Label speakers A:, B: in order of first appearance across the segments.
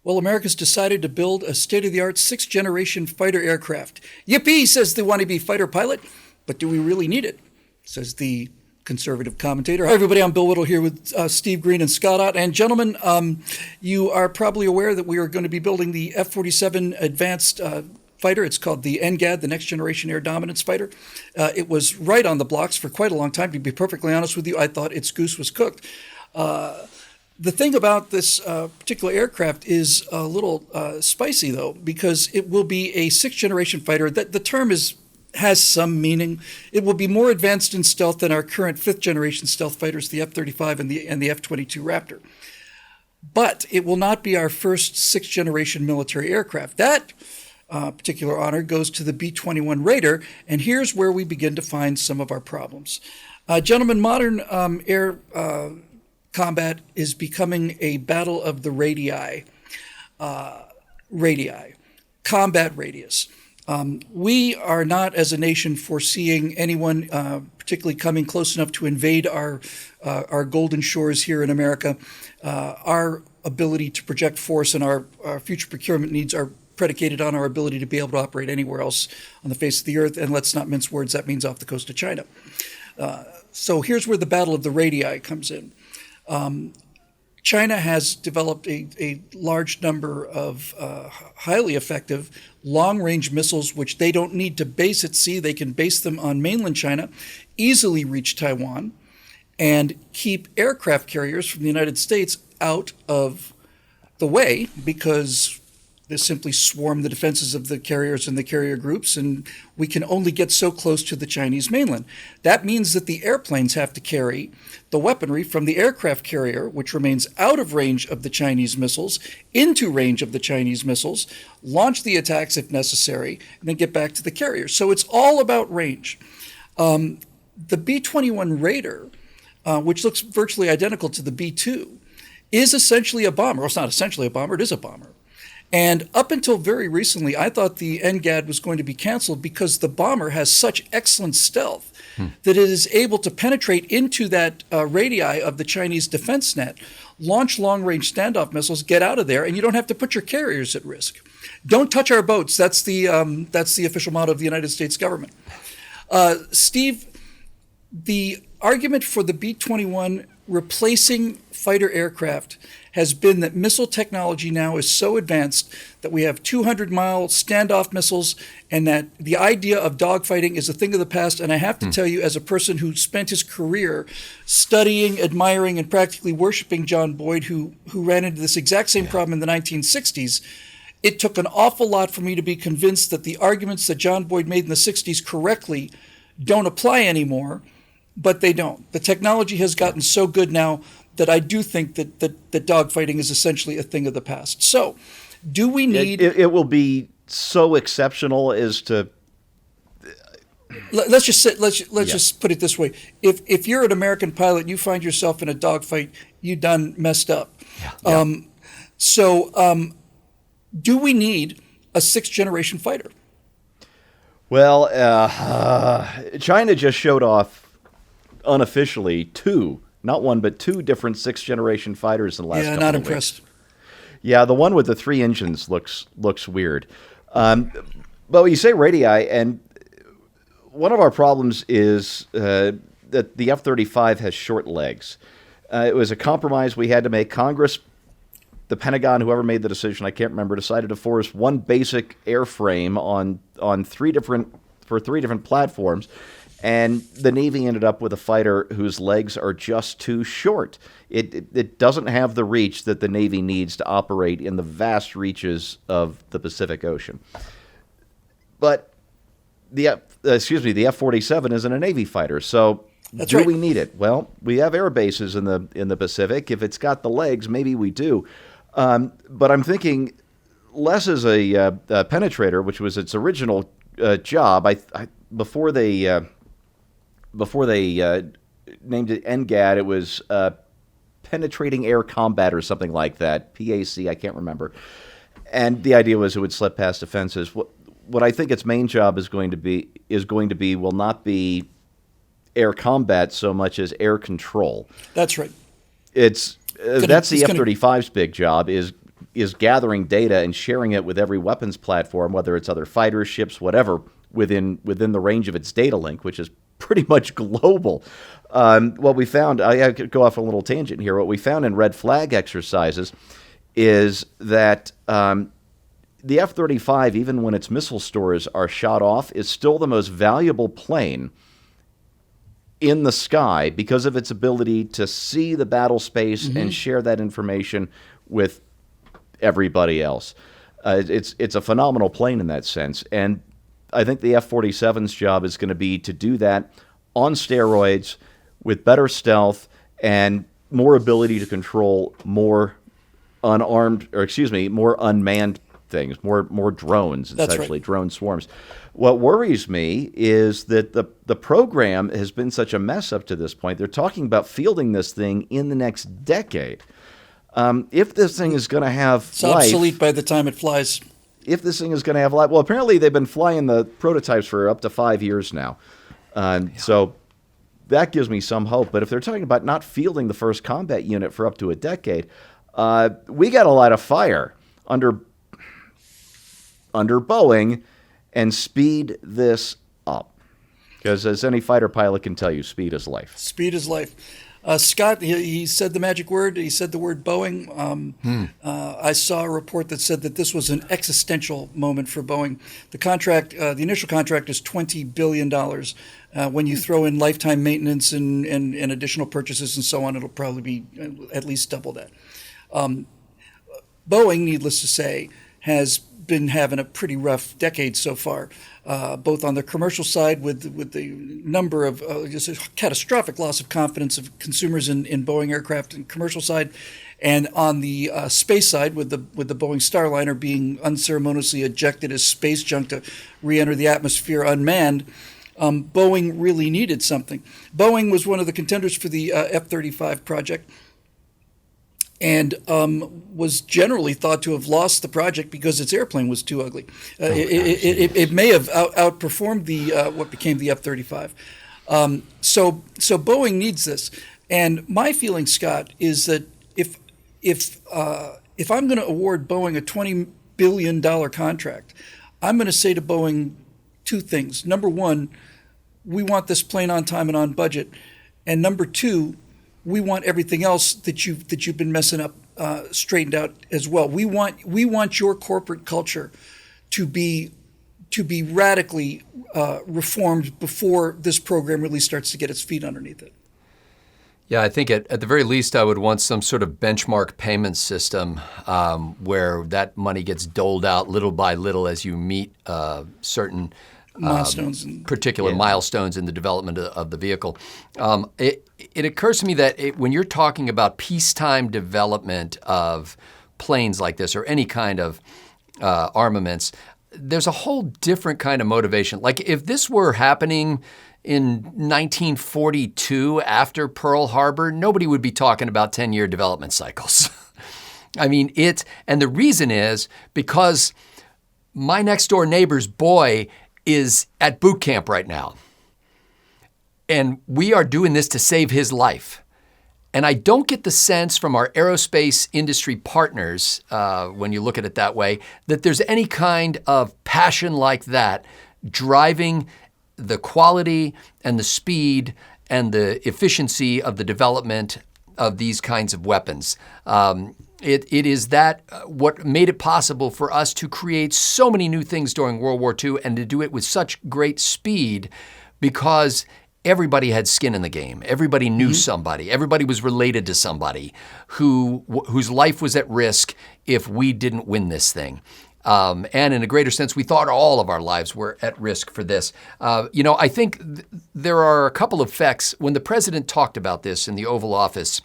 A: Well, America's decided to build a state-of-the-art sixth-generation fighter aircraft. Yippee, says the wannabe fighter pilot. But do we really need it? Says the conservative commentator. Hi, everybody. I'm Bill Whittle here with Steve Green and Scott Ott. And gentlemen, you are probably aware that we are going to be building the F-47 advanced fighter. It's called the NGAD, the Next Generation Air Dominance Fighter. It was right on the blocks for quite a long time. To be perfectly honest with you, I thought its goose was cooked. The thing about this particular aircraft is a little spicy, though, because it will be a sixth-generation fighter. The term has some meaning. It will be more advanced in stealth than our current fifth-generation stealth fighters, the F-35 and the F-22 Raptor. But it will not be our first sixth-generation military aircraft. That particular honor goes to the B-21 Raider, and here's where we begin to find some of our problems. Gentlemen, modern air combat is becoming a battle of the radii, combat radius. We are not, as a nation, foreseeing anyone particularly coming close enough to invade our golden shores here in America. Our ability to project force and our future procurement needs are predicated on our ability to be able to operate anywhere else on the face of the earth. And let's not mince words, that means off the coast of China. So here's where the battle of the radii comes in. China has developed a large number of highly effective long-range missiles, which they don't need to base at sea. They can base them on mainland China, easily reach Taiwan, and keep aircraft carriers from the United States out of the way, because they simply swarm the defenses of the carriers and the carrier groups, and we can only get so close to the Chinese mainland. That means that the airplanes have to carry the weaponry from the aircraft carrier, which remains out of range of the Chinese missiles, into range of the Chinese missiles, launch the attacks if necessary, and then get back to the carrier. So it's all about range. The B-21 Raider, which looks virtually identical to the B-2, is essentially a bomber. Well, it's not essentially a bomber, it is a bomber. And up until very recently, I thought the NGAD was going to be canceled because the bomber has such excellent stealth that it is able to penetrate into that radii of the Chinese defense net, launch long-range standoff missiles, get out of there, and you don't have to put your carriers at risk. Don't touch our boats. That's the official motto of the United States government. Steve, the argument for the B-21 replacing fighter aircraft has been that missile technology now is so advanced that we have 200-mile standoff missiles, and that the idea of dogfighting is a thing of the past. And I have to tell you, as a person who spent his career studying, admiring, and practically worshiping John Boyd, who ran into this exact same problem in the 1960s, it took an awful lot for me to be convinced that the arguments that John Boyd made in the 60s correctly don't apply anymore, but they don't. The technology has gotten so good now that I do think that dogfighting is essentially a thing of the past. So, do we need...
B: It will be so exceptional as to...
A: Let's just put it this way. If you're an American pilot and you find yourself in a dogfight, you done messed up. Do we need a sixth-generation fighter?
B: Well, China just showed off unofficially two, not one, but two different sixth-generation fighters in the last couple of weeks.
A: Yeah, not impressed.
B: Yeah, the one with the three engines looks weird. But you say radii, and one of our problems is that the F-35 has short legs. It was a compromise we had to make. Congress, the Pentagon, whoever made the decision, I can't remember, decided to force one basic airframe on three different platforms. And the Navy ended up with a fighter whose legs are just too short. It doesn't have the reach that the Navy needs to operate in the vast reaches of the Pacific Ocean. But the F-47 isn't a Navy fighter, so do we need it? Well, we have air bases in the Pacific. If it's got the legs, maybe we do. But I'm thinking less as a penetrator, which was its original job. Before they named it NGAD, it was penetrating air combat or something like that. PAC, I can't remember. And the idea was it would slip past defenses. What I think its main job is going to be will not be air combat so much as air control.
A: That's right.
B: That's the F-35's big job, is is gathering data and sharing it with every weapons platform, whether it's other fighters, ships, whatever, within the range of its data link, which is pretty much global. What we found, I could go off a little tangent here. What we found in red flag exercises is that the F-35, even when its missile stores are shot off, is still the most valuable plane in the sky because of its ability to see the battle space and share that information with everybody else. It's a phenomenal plane in that sense. And I think the F-47's job is going to be to do that on steroids with better stealth and more ability to control more more unmanned things, more drones, essentially, drone swarms. What worries me is that the program has been such a mess up to this point. They're talking about fielding this thing in the next decade. If this thing is going to have
A: it's obsolete by the time it flies.
B: If this thing is going to have life, well, apparently they've been flying the prototypes for up to 5 years now. So that gives me some hope. But if they're talking about not fielding the first combat unit for up to a decade, we got a lot of fire under Boeing and speed this up. Because as any fighter pilot can tell you, speed is life.
A: Speed is life. Scott, he said the magic word. He said the word Boeing. I saw a report that said that this was an existential moment for Boeing. The contract, the initial contract is $20 billion. When you throw in lifetime maintenance and additional purchases and so on, it'll probably be at least double that. Boeing, needless to say, has been having a pretty rough decade so far, both on the commercial side with the number of just a catastrophic loss of confidence of consumers in Boeing aircraft and commercial side, and on the space side with the Boeing Starliner being unceremoniously ejected as space junk to re-enter the atmosphere unmanned. Boeing really needed something. Boeing was one of the contenders for the F-35 project, and was generally thought to have lost the project because its airplane was too ugly. It may have outperformed the what became the F-35. So Boeing needs this. And my feeling, Scott, is that if I'm going to award Boeing a $20 billion contract, I'm going to say to Boeing two things. Number one, we want this plane on time and on budget. And number two, we want everything else that you've been messing up straightened out as well. We want your corporate culture to be radically reformed before this program really starts to get its feet underneath it.
C: Yeah, I think at the very least I would want some sort of benchmark payment system where that money gets doled out little by little as you meet certain
A: milestones,
C: milestones in the development of the vehicle. It occurs to me that when you're talking about peacetime development of planes like this or any kind of armaments, there's a whole different kind of motivation. Like if this were happening in 1942 after Pearl Harbor, nobody would be talking about 10-year development cycles. I mean, and the reason is because my next door neighbor's boy is at boot camp right now. And we are doing this to save his life. And I don't get the sense from our aerospace industry partners, when you look at it that way, that there's any kind of passion like that driving the quality and the speed and the efficiency of the development of these kinds of weapons. It is that what made it possible for us to create so many new things during World War II and to do it with such great speed because everybody had skin in the game. Everybody knew somebody. Everybody was related to somebody whose life was at risk if we didn't win this thing. And in a greater sense, we thought all of our lives were at risk for this. I think there are a couple of effects. When the president talked about this in the Oval Office,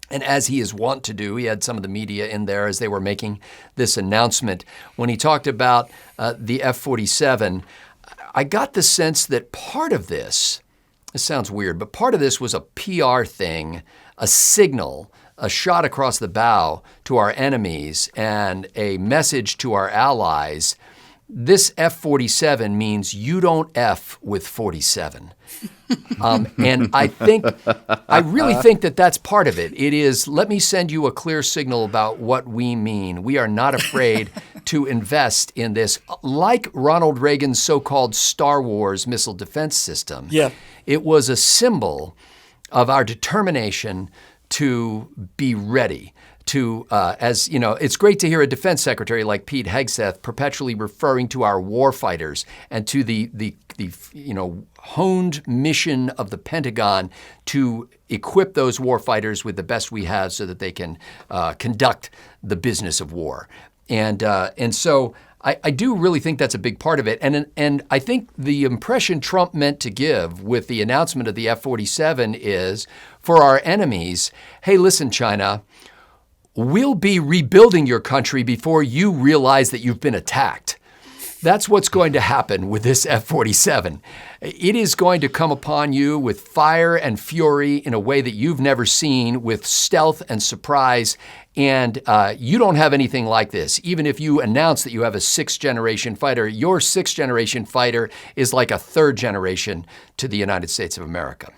C: and as he is wont to do, he had some of the media in there as they were making this announcement. When he talked about the F-47, I got the sense that part of this sounds weird, but part of this was a PR thing, a signal, a shot across the bow to our enemies and a message to our allies this F-47 means you don't F with 47. And I really think that that's part of it. It is, let me send you a clear signal about what we mean. We are not afraid to invest in this, like Ronald Reagan's so-called Star Wars missile defense system.
A: Yeah.
C: It was a symbol of our determination to be ready. As you know, it's great to hear a defense secretary like Pete Hegseth perpetually referring to our war fighters and to the honed mission of the Pentagon to equip those war fighters with the best we have so that they can conduct the business of war. And so I do really think that's a big part of it. And I think the impression Trump meant to give with the announcement of the F-47 is, for our enemies, hey, listen, China, we'll be rebuilding your country before you realize that you've been attacked. That's what's going to happen with this F-47. It is going to come upon you with fire and fury in a way that you've never seen, with stealth and surprise. And you don't have anything like this. Even if you announce that you have a sixth-generation fighter, your sixth-generation fighter is like a third generation to the United States of America.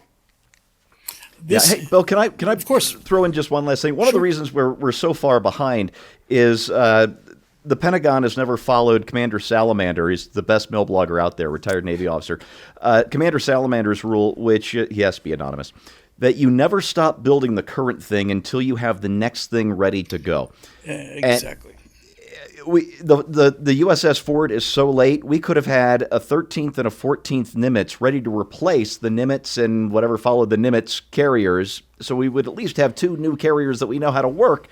B: Hey, Bill, can I
A: of course
B: throw in just one last thing? One of the reasons we're so far behind is the Pentagon has never followed Commander Salamander. He's the best mill blogger out there, retired Navy officer. Commander Salamander's rule, which he has to be anonymous, that you never stop building the current thing until you have the next thing ready to go.
A: Exactly.
B: The USS Ford is so late, we could have had a 13th and a 14th Nimitz ready to replace the Nimitz and whatever followed the Nimitz carriers. So we would at least have two new carriers that we know how to work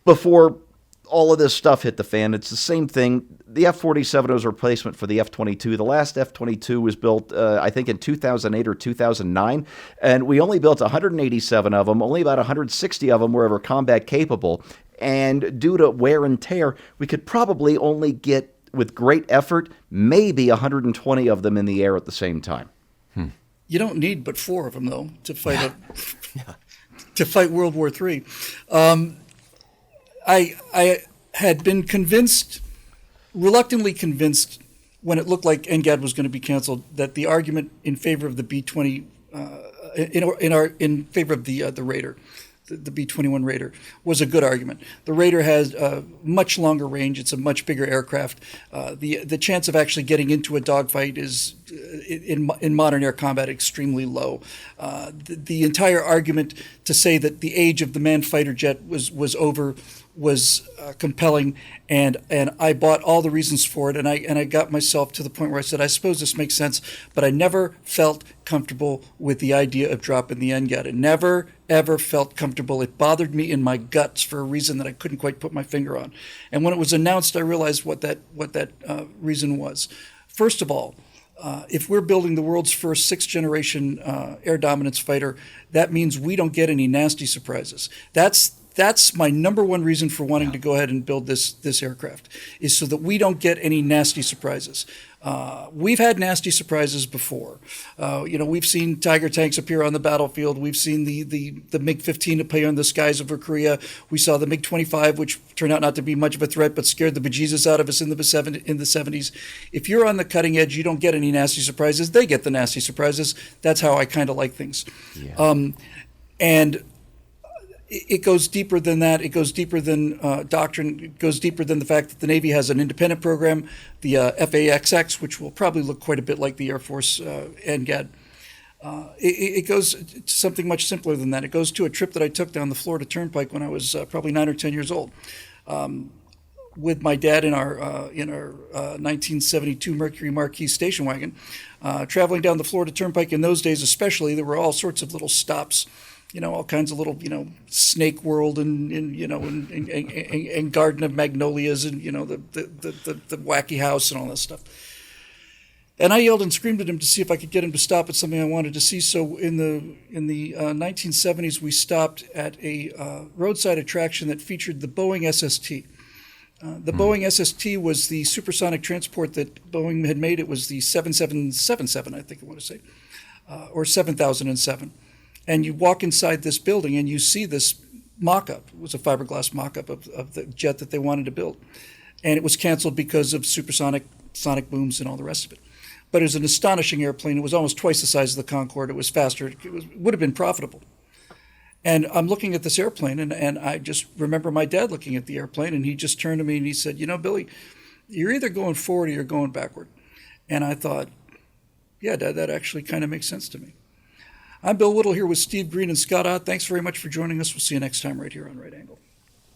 B: before all of this stuff hit the fan. It's the same thing. The F-47 was a replacement for the F-22. The last F-22 was built, I think, in 2008 or 2009, and we only built 187 of them. Only about 160 of them were ever combat capable. And due to wear and tear, we could probably only get, with great effort, maybe 120 of them in the air at the same time.
A: You don't need but 4 of them, though, to fight to fight World War III. I had been reluctantly convinced, when it looked like NGAD was going to be canceled, that the argument in favor of the B-20, in favor of the Raider, the B-21 Raider, was a good argument. The Raider has a much longer range. It's a much bigger aircraft. The chance of actually getting into a dogfight is, in modern air combat, extremely low. The entire argument to say that the age of the manned fighter jet was over was compelling, and I bought all the reasons for it, and I got myself to the point where I said, I suppose this makes sense, but I never felt comfortable with the idea of dropping the NGAD. It never, ever felt comfortable. It bothered me in my guts for a reason that I couldn't quite put my finger on. And when it was announced, I realized what that reason was. First of all, if we're building the world's first sixth-generation air dominance fighter, that means we don't get any nasty surprises. That's my number one reason for wanting to go ahead and build this aircraft, is so that we don't get any nasty surprises. We've had nasty surprises before. We've seen Tiger tanks appear on the battlefield. We've seen the MiG-15 appear in the skies over Korea. We saw the MiG-25, which turned out not to be much of a threat, but scared the bejesus out of us in the 70s. If you're on the cutting edge, you don't get any nasty surprises. They get the nasty surprises. That's how I kind of like things. Yeah. And it goes deeper than that. It goes deeper than doctrine. It goes deeper than the fact that the Navy has an independent program, the FAXX, which will probably look quite a bit like the Air Force NGAD. It goes to something much simpler than that. It goes to a trip that I took down the Florida Turnpike when I was probably 9 or 10 years old, with my dad in our 1972 Mercury Marquis station wagon, traveling down the Florida Turnpike. In those days especially, there were all sorts of little stops, all kinds of little, Snake World and Garden of Magnolias and, the Wacky House and all that stuff. And I yelled and screamed at him to see if I could get him to stop at something I wanted to see. So in the 1970s, we stopped at a roadside attraction that featured the Boeing SST. The Boeing SST was the supersonic transport that Boeing had made. It was the 7777, I think I want to say, or 7007. And you walk inside this building and you see this mock-up. It was a fiberglass mock-up of the jet that they wanted to build. and it was canceled because of sonic booms and all the rest of it. But it was an astonishing airplane. It was almost twice the size of the Concorde. It was faster. It would have been profitable. And I'm looking at this airplane, and I just remember my dad looking at the airplane, and he just turned to me and he said, Billy, you're either going forward or you're going backward. And I thought, yeah, Dad, that actually kind of makes sense to me. I'm Bill Whittle here with Steve Green and Scott Ott. Thanks very much for joining us. We'll see you next time right here on Right Angle.